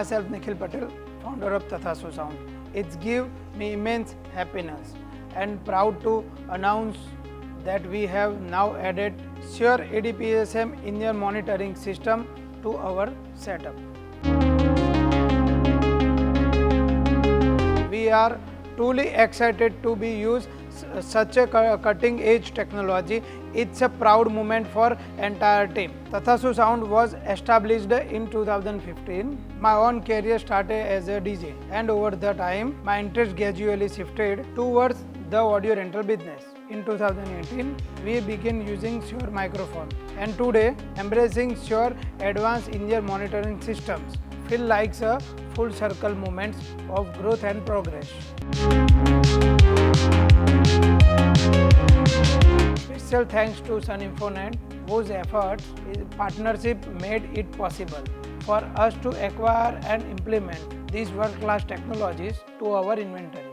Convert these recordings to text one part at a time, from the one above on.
myself Nikhil Patel, founder of Tathastu Sound. It's give me immense happiness and proud to announce that we have now added Shure ADPSM in-ear monitoring system to our setup. We are truly excited to be used such a cutting edge technology. It's a proud moment for entire team. Tathastu Sound was established in 2015. My own career started as a DJ, and over the time my interest gradually shifted towards the audio rental business. In 2018 we began using Shure microphone, and today embracing Shure advanced in-ear monitoring systems feel like a full circle moments of growth and progress. Special thanks to Sun Infonet, whose efforts in partnership made it possible for us to acquire and implement these world-class technologies to our inventory.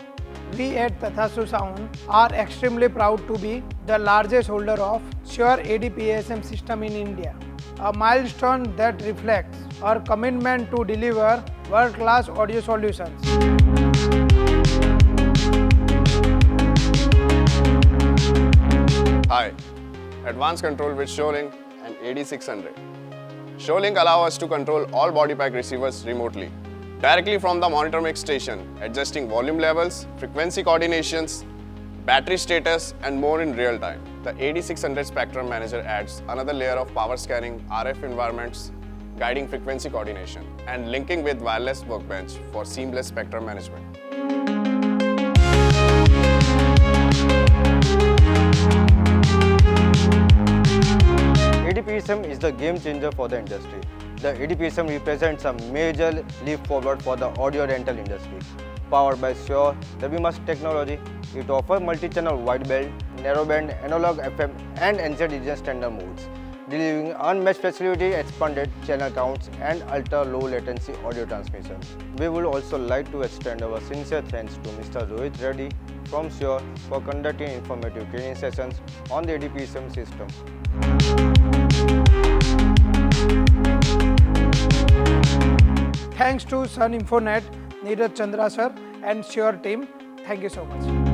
We at Tathastu Sound are extremely proud to be the largest holder of Shure ADPSM system in India, a milestone that reflects our commitment to deliver world-class audio solutions. Hi, Advanced Control with ShureLink and AD600. ShureLink allows us to control all body pack receivers remotely, directly from the monitor mix station, adjusting volume levels, frequency coordinations, battery status, and more in real time. The AD600 Spectrum Manager adds another layer of power scanning, RF environments, guiding frequency coordination, and linking with wireless workbench for seamless spectrum management. ADPSM is the game changer for the industry. The ADPSM represents a major leap forward for the audio rental industry. Powered by Shure WMUX technology, it offers multi-channel wideband, narrowband, analog FM and NZ region standard modes, delivering unmatched facility, expanded channel counts and ultra-low latency audio transmission. We would also like to extend our sincere thanks to Mr. Rohit Reddy from Shure for conducting informative training sessions on the ADPSM system. Thanks to Sun Infonet, Neeraj Chandra sir and Shure team. Thank you so much.